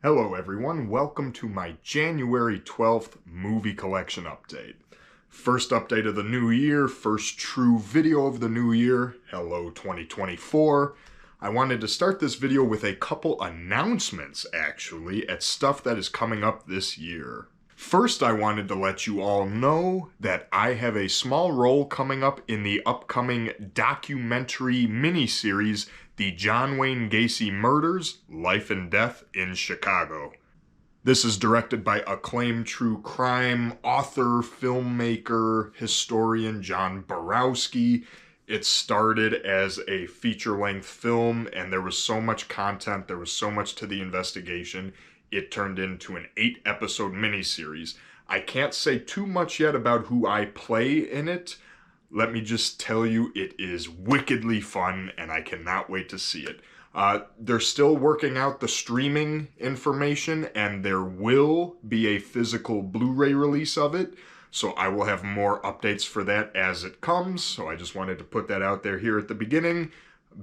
Hello everyone, welcome to my January 12th movie collection update. First update of the new year, first true video of the new year. Hello 2024. I wanted to start this video with a couple announcements actually at stuff that is coming up this year. First, I wanted to let you all know that I have a small role coming up in the upcoming documentary miniseries, The John Wayne Gacy Murders, Life and Death in Chicago. This is directed by acclaimed true crime author, filmmaker, historian John Borowski. It started as a feature-length film, and there was so much content, there was so much to the investigation, it turned into an 8-episode miniseries. I can't say too much yet about who I play in it. Let me just tell you, it is wickedly fun, and I cannot wait to see it. They're still working out the streaming information, and there will be a physical Blu-ray release of it, so I will have more updates for that as it comes, so I just wanted to put that out there here at the beginning.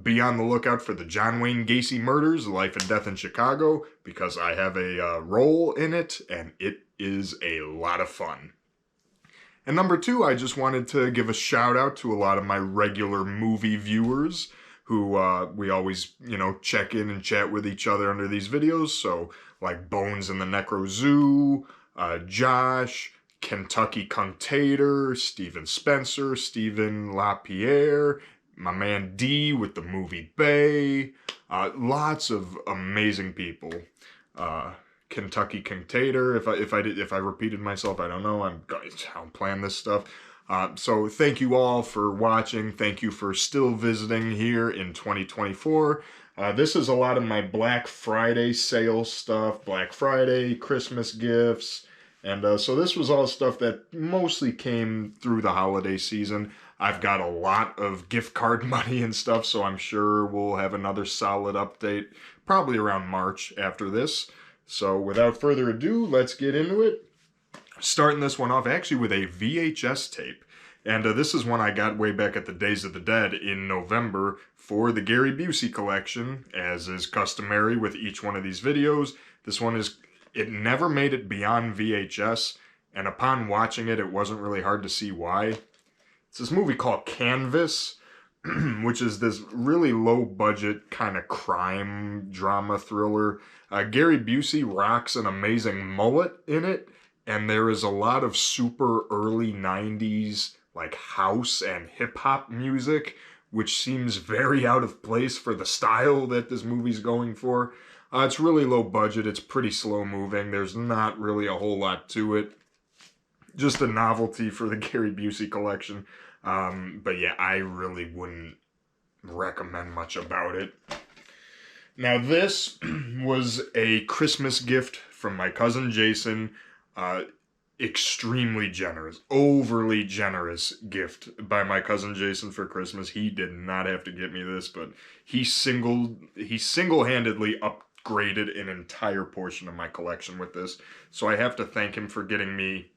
Be on the lookout for the John Wayne Gacy Murders, Life and Death in Chicago, because I have a role in it, and it is a lot of fun. And number two, I just wanted to give a shout out to a lot of my regular movie viewers who we always, check in and chat with each other under these videos. So like Bones in the Necro Zoo, Josh, Kentucky Cunctator, Steven Spencer, Stephen LaPierre, my man D with the movie Bay, lots of amazing people. Kentucky Cunctator. If I repeated myself, I don't know. I'm planning this stuff. So thank you all for watching. Thank you for still visiting here in 2024. This is a lot of my Black Friday sales stuff. Black Friday, Christmas gifts. And so this was all stuff that mostly came through the holiday season. I've got a lot of gift card money and stuff, so I'm sure we'll have another solid update probably around March after this. So without further ado, let's get into it. Starting this one off actually with a VHS tape. And this is one I got way back at the Days of the Dead in November for the Gary Busey collection, as is customary with each one of these videos. This one it never made it beyond VHS, and upon watching it, it wasn't really hard to see why. It's this movie called Canvas, which is this really low-budget kind of crime drama thriller. Gary Busey rocks an amazing mullet in it, and there is a lot of super early 90s like house and hip-hop music, which seems very out of place for the style that this movie's going for. It's really low budget, it's pretty slow moving, there's not really a whole lot to it. Just a novelty for the Gary Busey collection. But yeah, I really wouldn't recommend much about it. Now this was a Christmas gift from my cousin Jason. Extremely generous, overly generous gift by my cousin Jason for Christmas. He did not have to get me this, but he single-handedly upgraded an entire portion of my collection with this. So I have to thank him for getting me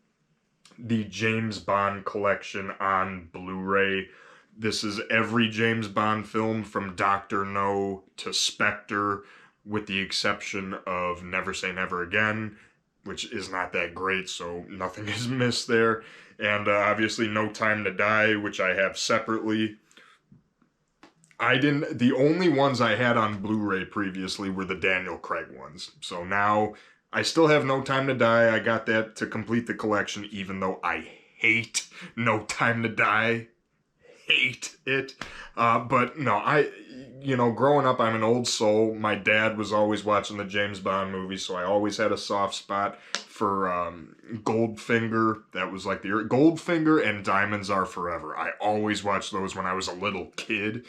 the James Bond collection on Blu-ray. This is every James Bond film from Dr. No to Spectre, with the exception of Never Say Never Again, which is not that great, so nothing is missed there. And obviously No Time to Die, which I have separately. The only ones I had on Blu-ray previously were the Daniel Craig ones. So now I still have No Time to Die. I got that to complete the collection, even though I hate No Time to Die. Hate it. But no, growing up, I'm an old soul. My dad was always watching the James Bond movies, so I always had a soft spot for Goldfinger. That was like the Goldfinger and Diamonds Are Forever. I always watched those when I was a little kid.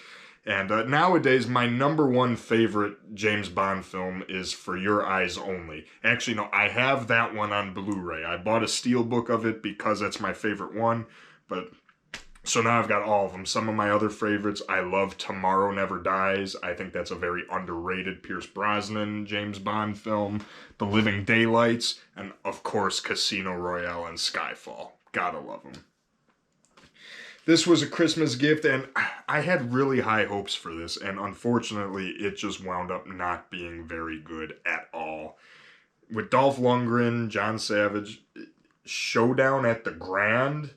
And nowadays, my number one favorite James Bond film is For Your Eyes Only. Actually, no, I have that one on Blu-ray. I bought a steelbook of it because that's my favorite one. But so now I've got all of them. Some of my other favorites, I love Tomorrow Never Dies. I think that's a very underrated Pierce Brosnan James Bond film. The Living Daylights, and of course Casino Royale and Skyfall. Gotta love them. This was a Christmas gift, and I had really high hopes for this, and unfortunately, it just wound up not being very good at all. with Dolph Lundgren, John Savage, Showdown at the Grand.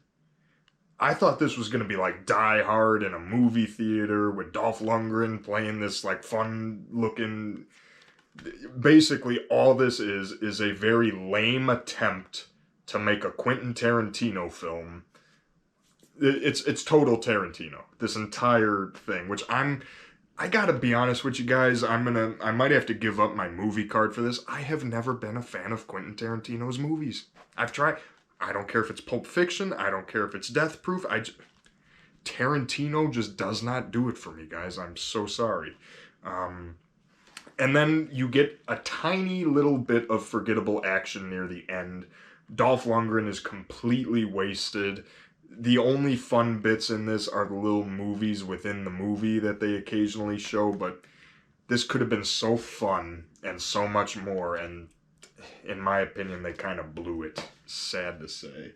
I thought this was going to be like Die Hard in a movie theater with Dolph Lundgren playing this like fun looking. Basically, all this is a very lame attempt to make a Quentin Tarantino film. It's total Tarantino. This entire thing, which I gotta be honest with you guys, I might have to give up my movie card for this. I have never been a fan of Quentin Tarantino's movies. I've tried. I don't care if it's Pulp Fiction. I don't care if it's Death Proof. Tarantino just does not do it for me, guys. I'm so sorry. And then you get a tiny little bit of forgettable action near the end. Dolph Lundgren is completely wasted. The only fun bits in this are the little movies within the movie that they occasionally show, but this could have been so fun and so much more, and in my opinion, they kind of blew it. Sad to say.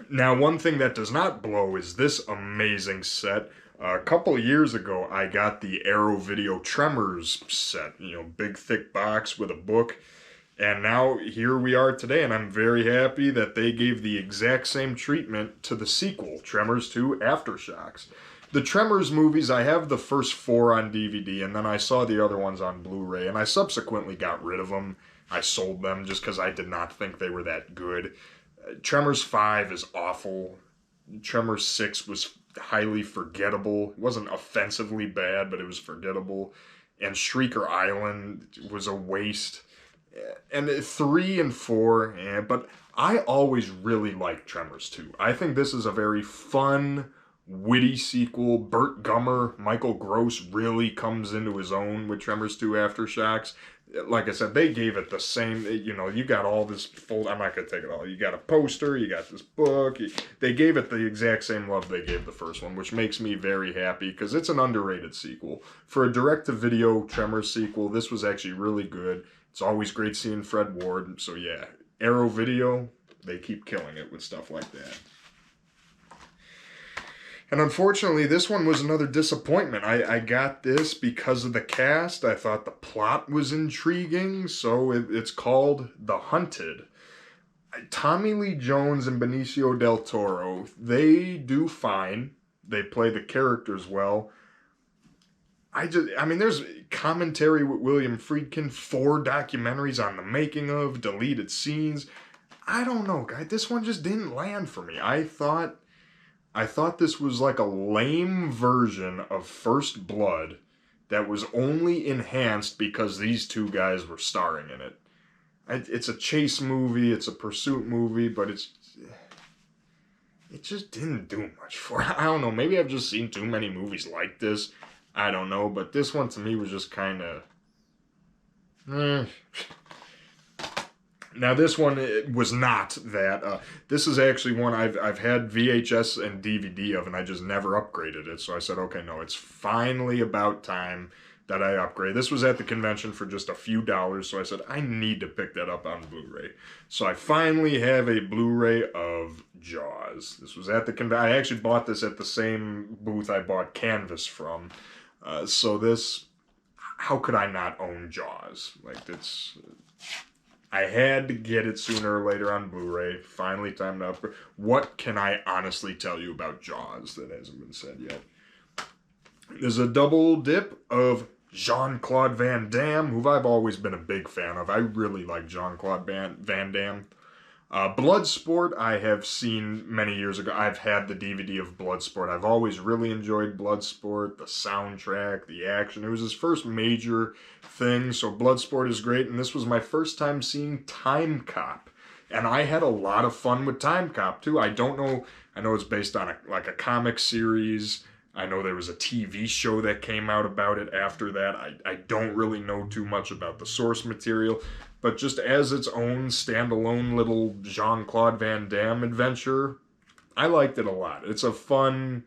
Now, one thing that does not blow is this amazing set. A couple of years ago, I got the Arrow Video Tremors set. Big thick box with a book. And now here we are today, and I'm very happy that they gave the exact same treatment to the sequel, Tremors 2 Aftershocks. The Tremors movies, I have the first 4 on DVD, and then I saw the other ones on Blu-ray, and I subsequently got rid of them. I sold them just because I did not think they were that good. Tremors 5 is awful. Tremors 6 was highly forgettable. It wasn't offensively bad, but it was forgettable. And Shrieker Island was a waste. And 3 and 4, but I always really liked Tremors 2. I think this is a very fun, witty sequel. Burt Gummer, Michael Gross really comes into his own with Tremors 2 Aftershocks. Like I said, they gave it the same, you got all this I'm not going to take it all. You got a poster, you got this book. They gave it the exact same love they gave the first one, which makes me very happy because it's an underrated sequel. For a direct-to-video Tremors sequel, this was actually really good. It's always great seeing Fred Ward. So yeah, Arrow Video, they keep killing it with stuff like that. And unfortunately, this one was another disappointment. I got this because of the cast. I thought the plot was intriguing, so it's called The Hunted. Tommy Lee Jones and Benicio del Toro, they do fine. They play the characters well. There's commentary with William Friedkin, 4 documentaries on the making of, deleted scenes. I don't know, guys. This one just didn't land for me. I thought this was like a lame version of First Blood that was only enhanced because these 2 guys were starring in it. It's a chase movie, it's a pursuit movie, but it just didn't do much for it. I don't know, maybe I've just seen too many movies like this. I don't know, but this one to me was just kind of... Now this one was not that. This is actually one I've had VHS and DVD of, and I just never upgraded it. So I said, okay, no, it's finally about time that I upgrade. This was at the convention for just a few dollars, so I said, I need to pick that up on Blu-ray. So I finally have a Blu-ray of Jaws. This was at the convention. I actually bought this at the same booth I bought Canvas from. So this, how could I not own Jaws? I had to get it sooner or later on Blu-ray. Finally time to upgrade. What can I honestly tell you about Jaws that hasn't been said yet? There's a double dip of Jean-Claude Van Damme, who I've always been a big fan of. I really like Jean-Claude Van Damme. Bloodsport, I have seen many years ago. I've had the DVD of Bloodsport. I've always really enjoyed Bloodsport, the soundtrack, the action. It was his first major thing, so Bloodsport is great. And this was my first time seeing Timecop. And I had a lot of fun with Timecop, too. I don't know. I know it's based on a comic series. I know there was a TV show that came out about it after that. I don't really know too much about the source material. But just as its own standalone little Jean-Claude Van Damme adventure, I liked it a lot. It's a fun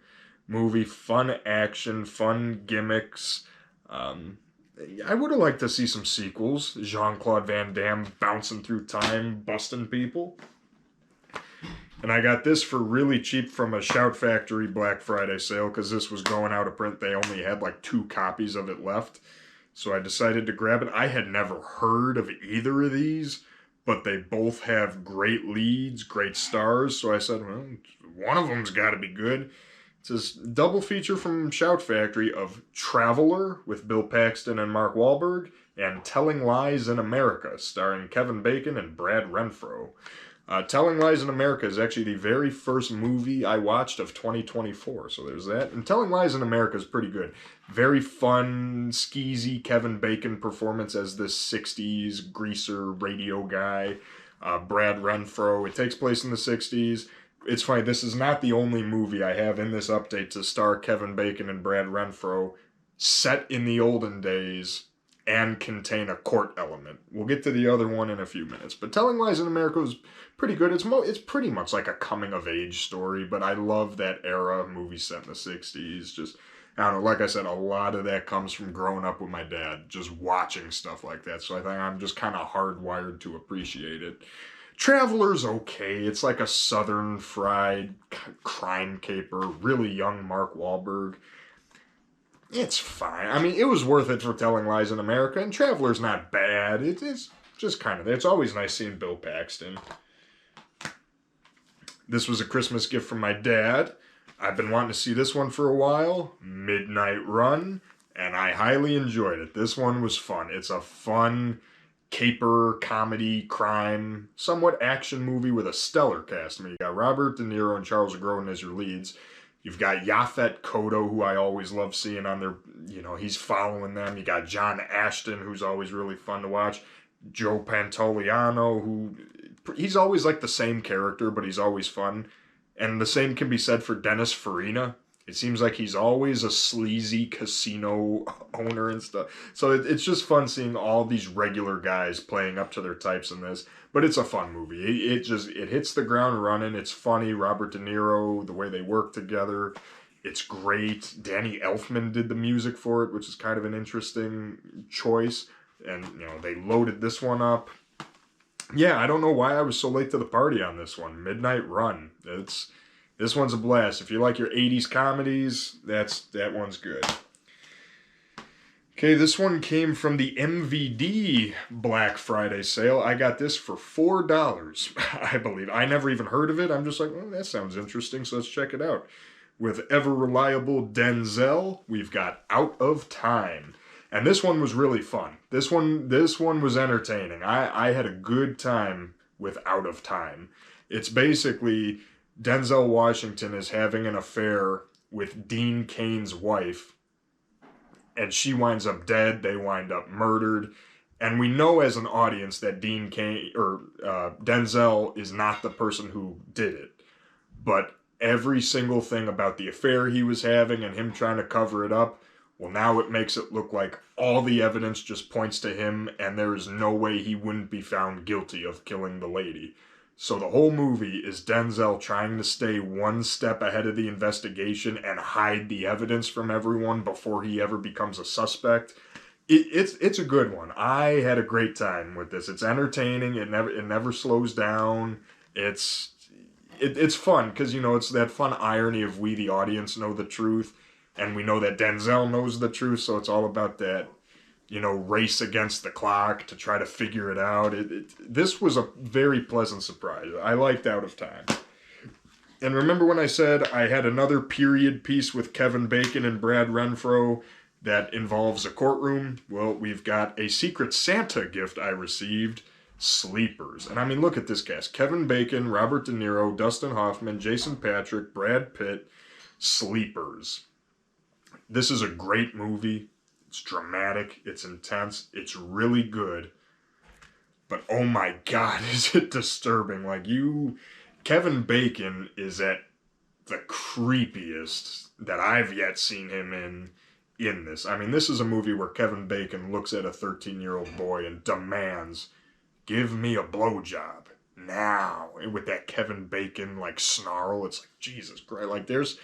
movie, fun action, fun gimmicks. I would have liked to see some sequels. Jean-Claude Van Damme bouncing through time, busting people. And I got this for really cheap from a Shout Factory Black Friday sale because this was going out of print. They only had like 2 copies of it left. So I decided to grab it. I had never heard of either of these, but they both have great leads, great stars. So I said, well, one of them's got to be good. It's this double feature from Shout Factory of Traveler with Bill Paxton and Mark Wahlberg, and Telling Lies in America, starring Kevin Bacon and Brad Renfro. Telling Lies in America is actually the very first movie I watched of 2024, so there's that. And Telling Lies in America is pretty good. Very fun, skeezy Kevin Bacon performance as this 60s greaser radio guy. Brad Renfro. It takes place in the 60s. It's funny, this is not the only movie I have in this update to star Kevin Bacon and Brad Renfro set in the olden days and contain a court element. We'll get to the other one in a few minutes. But Telling Lies in America is pretty good. It's pretty much like a coming-of-age story, but I love that era, movie set in the 60s. Just, I don't know, like I said, a lot of that comes from growing up with my dad, just watching stuff like that. So I think I'm just kind of hardwired to appreciate it. Traveler's okay. It's like a southern fried crime caper. Really young Mark Wahlberg. It's fine. I mean, it was worth it for Telling Lies in America, and Traveler's not bad. It's just kind of there. It's always nice seeing Bill Paxton. This was a Christmas gift from my dad. I've been wanting to see this one for a while. Midnight Run, and I highly enjoyed it. This one was fun. It's a fun caper, comedy, crime, somewhat action movie with a stellar cast. I mean, you got Robert De Niro and Charles Grodin as your leads. You've got Yaphet Kotto, who I always love seeing on their, he's following them. You got John Ashton, who's always really fun to watch. Joe Pantoliano, who, he's always like the same character, but he's always fun. And the same can be said for Dennis Farina. It seems like he's always a sleazy casino owner and stuff. So it's just fun seeing all these regular guys playing up to their types in this. But it's a fun movie. It hits the ground running. It's funny. Robert De Niro, the way they work together, it's great. Danny Elfman did the music for it, which is kind of an interesting choice. And, they loaded this one up. Yeah, I don't know why I was so late to the party on this one. Midnight Run. This one's a blast. If you like your 80s comedies, that one's good. Okay, this one came from the MVD Black Friday sale. I got this for $4, I believe. I never even heard of it. I'm just like, that sounds interesting, so let's check it out. With ever-reliable Denzel, we've got Out of Time. And this one was really fun. This one was entertaining. I had a good time with Out of Time. It's basically Denzel Washington is having an affair with Dean Cain's wife, and she winds up dead. They wind up murdered, and we know as an audience that Denzel is not the person who did it. But every single thing about the affair he was having and him trying to cover it up, well, now it makes it look like all the evidence just points to him, and there is no way he wouldn't be found guilty of killing the lady. So the whole movie is Denzel trying to stay one step ahead of the investigation and hide the evidence from everyone before he ever becomes a suspect. It's a good one. I had a great time with this. It's entertaining. It never slows down. It's fun because, it's that fun irony of we, the audience, know the truth, and we know that Denzel knows the truth, so it's all about that, race against the clock to try to figure it out. This was a very pleasant surprise. I liked Out of Time. And remember when I said I had another period piece with Kevin Bacon and Brad Renfro that involves a courtroom? Well, we've got a Secret Santa gift I received, Sleepers. And I mean, look at this cast. Kevin Bacon, Robert De Niro, Dustin Hoffman, Jason Patric, Brad Pitt, Sleepers. This is a great movie. It's dramatic, it's intense, it's really good. But oh my God, is it disturbing. Kevin Bacon is at the creepiest that I've yet seen him in this. I mean, this is a movie where Kevin Bacon looks at a 13-year-old boy and demands, give me a blowjob now. And with that Kevin Bacon, snarl, it's like, Jesus Christ.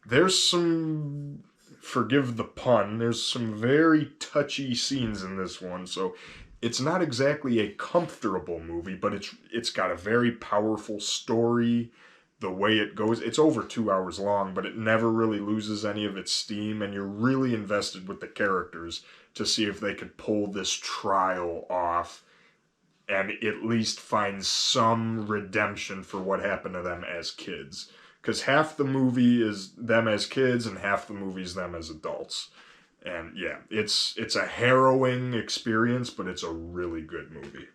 There's some... forgive the pun, there's some very touchy scenes in this one, so it's not exactly a comfortable movie, but it's got a very powerful story. The way it goes, it's over 2 hours long, but it never really loses any of its steam, and you're really invested with the characters to see if they could pull this trial off and at least find some redemption for what happened to them as kids. Because half the movie is them as kids and half the movie is them as adults. And yeah, it's a harrowing experience, but it's a really good movie.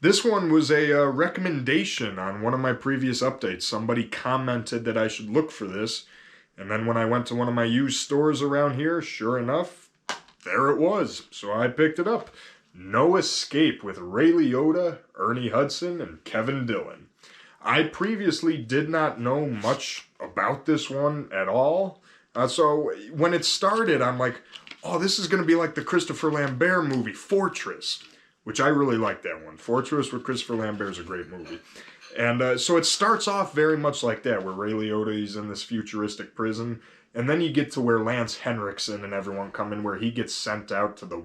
This one was a recommendation on one of my previous updates. Somebody commented that I should look for this. And then when I went to one of my used stores around here, sure enough, there it was. So I picked it up. No Escape with Ray Liotta, Ernie Hudson, and Kevin Dillon. I previously did not know much about this one at all. So when it started, I'm like, oh, this is going to be like the Christopher Lambert movie, Fortress, which I really like that one. Fortress with Christopher Lambert is a great movie. And so it starts off very much like that, where Ray Liotta is in this futuristic prison. And then you get to where Lance Henriksen and everyone come in, where he gets sent out to the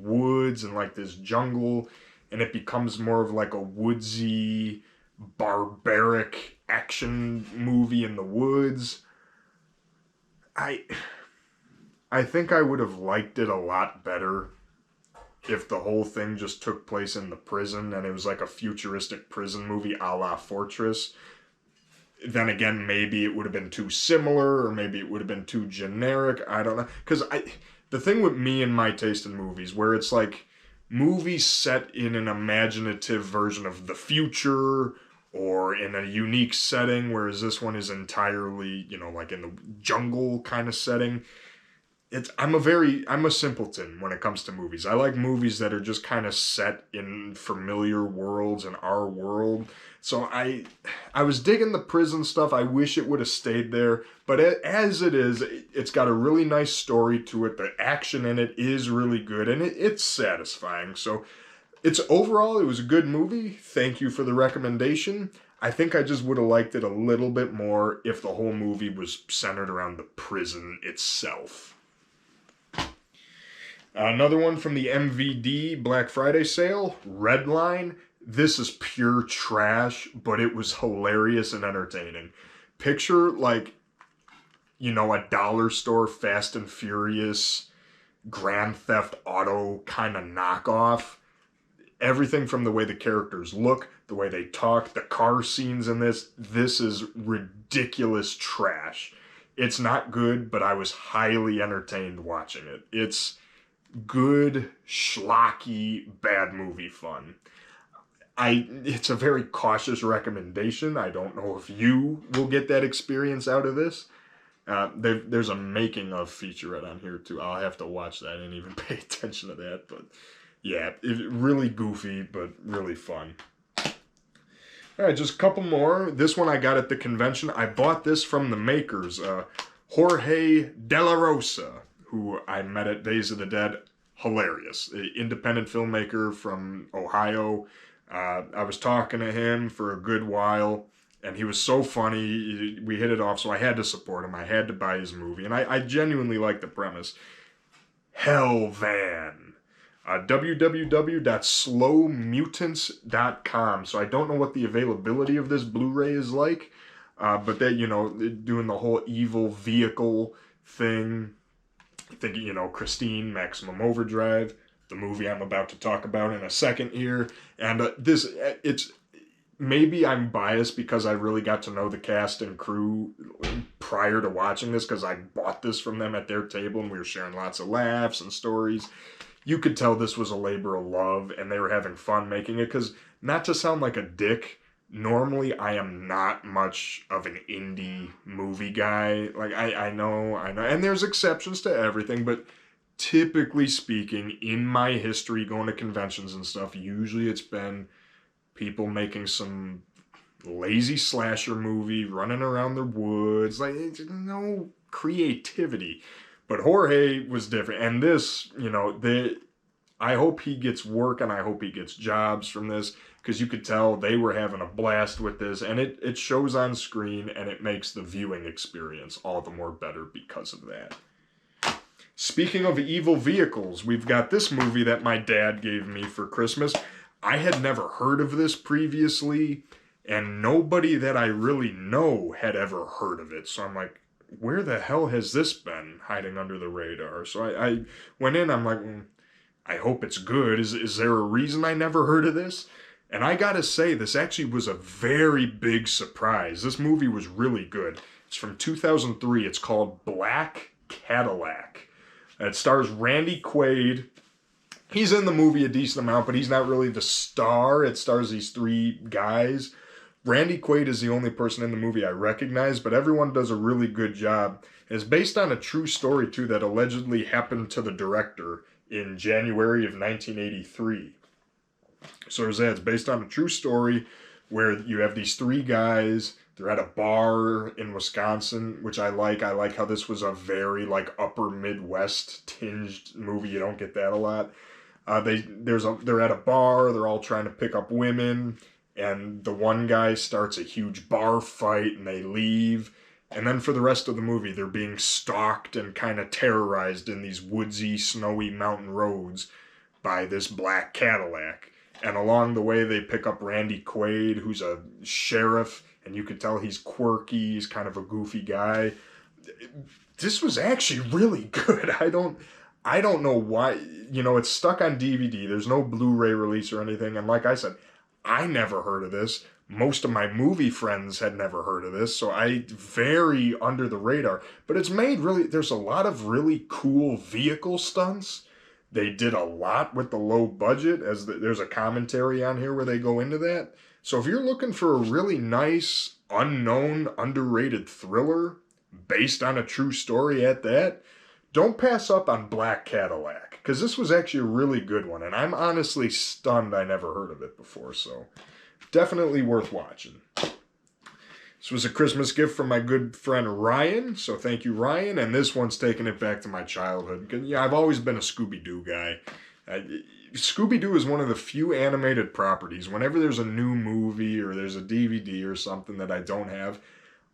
woods and like this jungle. And it becomes more of like a woodsy, barbaric action movie in the woods. I think I would have liked it a lot better if the whole thing just took place in the prison and it was like a futuristic prison movie a la Fortress. Then again, maybe it would have been too similar, or maybe it would have been too generic. I don't know. Because the thing with me and my taste in movies, where it's like movies set in an imaginative version of the future or in a unique setting, whereas this one is entirely, like in the jungle kind of setting. I'm a simpleton when it comes to movies. I like movies that are just kind of set in familiar worlds in our world. So I was digging the prison stuff. I wish it would have stayed there. But as it is, it's got a really nice story to it. The action in it is really good, and it's satisfying. So overall, it was a good movie. Thank you for the recommendation. I think I just would have liked it a little bit more if the whole movie was centered around the prison itself. Another one from the MVD Black Friday sale, Redline. This is pure trash, but it was hilarious and entertaining. Picture like, a dollar store Fast and Furious, Grand Theft Auto kind of knockoff. Everything from the way the characters look, the way they talk, the car scenes in this is ridiculous trash. It's not good, but I was highly entertained watching it. It's good, schlocky, bad movie fun. It's a very cautious recommendation. I don't know if you will get that experience out of this. There's a making of featurette on here too. I'll have to watch that and even pay attention to that. But yeah, really goofy, but really fun. All right, just a couple more. This one I got at the convention. I bought this from the makers, Jorge De La Rosa, who I met at Days of the Dead. Hilarious. Independent filmmaker from Ohio. I was talking to him for a good while, and he was so funny. We hit it off, so I had to support him. I had to buy his movie, and I genuinely like the premise. Hellvan. www.slowmutants.com. So I don't know what the availability of this Blu-ray is like, but they, doing the whole evil vehicle thing. I think, Christine, Maximum Overdrive, the movie I'm about to talk about in a second here. And it's maybe I'm biased because I really got to know the cast and crew prior to watching this, because I bought this from them at their table and we were sharing lots of laughs and stories. You could tell this was a labor of love and they were having fun making it, because, not to sound like a dick, normally I am not much of an indie movie guy. Like, I know, and there's exceptions to everything, but typically speaking, in my history going to conventions and stuff, usually it's been people making some lazy slasher movie, running around the woods, like, no creativity. But Jorge was different, and this, I hope he gets work and I hope he gets jobs from this, because you could tell they were having a blast with this, and it shows on screen, and it makes the viewing experience all the more better because of that. Speaking of evil vehicles, we've got this movie that my dad gave me for Christmas. I had never heard of this previously, and nobody that I really know had ever heard of it. So I'm like, where the hell has this been hiding under the radar? So I went in, I'm like, I hope it's good. Is there a reason I never heard of this? And I gotta say, this actually was a very big surprise. This movie was really good. It's from 2003. It's called Black Cadillac. It stars Randy Quaid. He's in the movie a decent amount, but he's not really the star. It stars these three guys. Randy Quaid is the only person in the movie I recognize, but everyone does a really good job. It's based on a true story, too, that allegedly happened to the director in January of 1983. So it's based on a true story where you have these three guys. They're at a bar in Wisconsin, which I like. I like how this was a very like upper Midwest tinged movie. You don't get that a lot. They're at a bar. They're all trying to pick up women, and the one guy starts a huge bar fight, and they leave. And then for the rest of the movie, they're being stalked and kind of terrorized in these woodsy, snowy mountain roads by this black Cadillac. And along the way, they pick up Randy Quaid, who's a sheriff, and you can tell he's quirky. He's kind of a goofy guy. This was actually really good. I don't know why. You know, it's stuck on DVD. There's no Blu-ray release or anything. And like I said, I never heard of this. Most of my movie friends had never heard of this, so I very under the radar. But it's made really, there's a lot of really cool vehicle stunts. They did a lot with the low budget, there's a commentary on here where they go into that. So if you're looking for a really nice, unknown, underrated thriller based on a true story at that, don't pass up on Black Cadillac, because this was actually a really good one, and I'm honestly stunned I never heard of it before, so definitely worth watching. This was a Christmas gift from my good friend Ryan, so thank you, Ryan. And this one's taking it back to my childhood. Yeah, I've always been a Scooby-Doo guy. Scooby-Doo is one of the few animated properties. Whenever there's a new movie or there's a DVD or something that I don't have,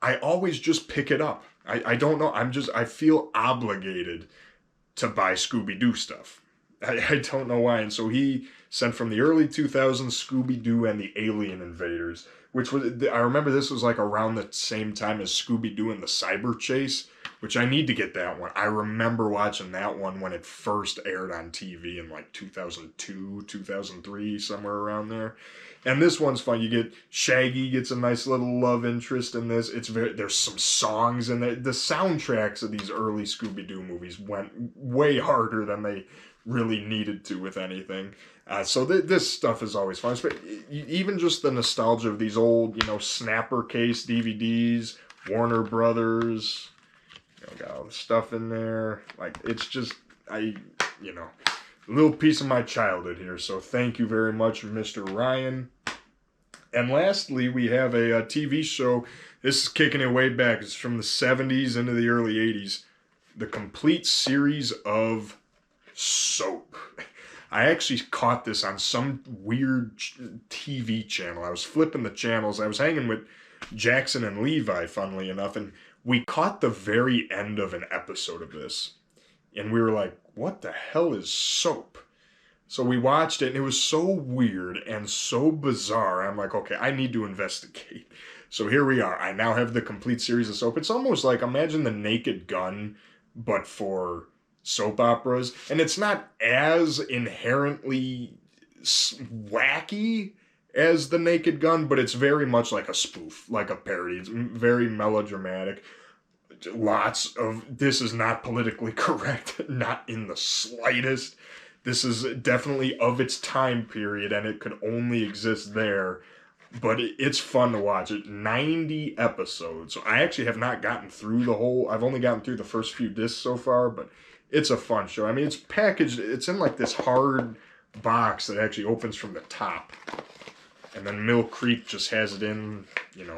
I always just pick it up. I don't know. I feel obligated to buy Scooby-Doo stuff. I don't know why. And so he sent from the early 2000s Scooby-Doo and the Alien Invaders, which was, I remember this was like around the same time as Scooby-Doo and the Cyber Chase, which I need to get that one. I remember watching that one when it first aired on TV in like 2002, 2003, somewhere around there. And this one's fun. You get Shaggy gets a nice little love interest in this. There's some songs in there. The soundtracks of these early Scooby-Doo movies went way harder than they really needed to with anything. So this stuff is always fun. Even just the nostalgia of these old, snapper case DVDs, Warner Brothers, got all the stuff in there. Like, it's just, a little piece of my childhood here. So thank you very much, Mr. Ryan. And lastly, we have a TV show. This is kicking it way back. It's from the 70s into the early 80s. The complete series of Soap. I actually caught this on some weird TV channel. I was flipping the channels. I was hanging with Jackson and Levi, funnily enough, and we caught the very end of an episode of this. And we were like, what the hell is Soap? So we watched it, and it was so weird and so bizarre. I'm like, okay, I need to investigate. So here we are. I now have the complete series of Soap. It's almost like, imagine The Naked Gun, but for soap operas. And it's not as inherently wacky as The Naked Gun, but it's very much like a spoof, like a parody. It's very melodramatic. Lots of, this is not politically correct, not in the slightest. This is definitely of its time period, and it could only exist there. But it's fun to watch. It 90 episodes. So I actually have not gotten through the whole, I've only gotten through the first few discs so far, but it's a fun show. I mean, it's packaged, it's in like this hard box that actually opens from the top. And then Mill Creek just has it in,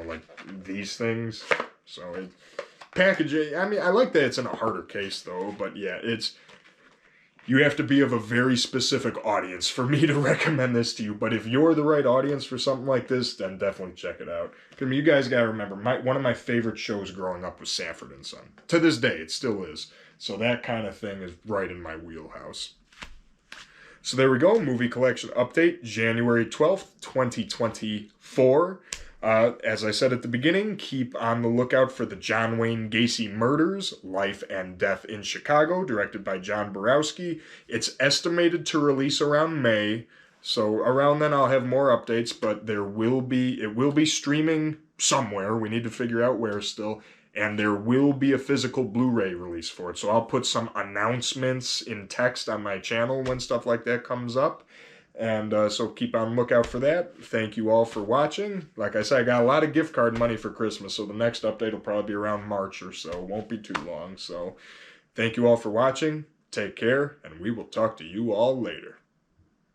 like these things. So it packaging, I mean, I like that it's in a harder case though, but yeah, you have to be of a very specific audience for me to recommend this to you. But if you're the right audience for something like this, then definitely check it out. I mean, you guys gotta remember, one of my favorite shows growing up was Sanford and Son. To this day, it still is. So that kind of thing is right in my wheelhouse. So there we go, movie collection update, January 12th, 2024. As I said at the beginning, keep on the lookout for the John Wayne Gacy Murders, Life and Death in Chicago, directed by John Borowski. It's estimated to release around May, so around then I'll have more updates, but it will be streaming somewhere. We need to figure out where still. And there will be a physical Blu-ray release for it. So I'll put some announcements in text on my channel when stuff like that comes up. And so keep on lookout for that. Thank you all for watching. Like I said, I got a lot of gift card money for Christmas, so the next update will probably be around March or so. It won't be too long. So thank you all for watching. Take care, and we will talk to you all later.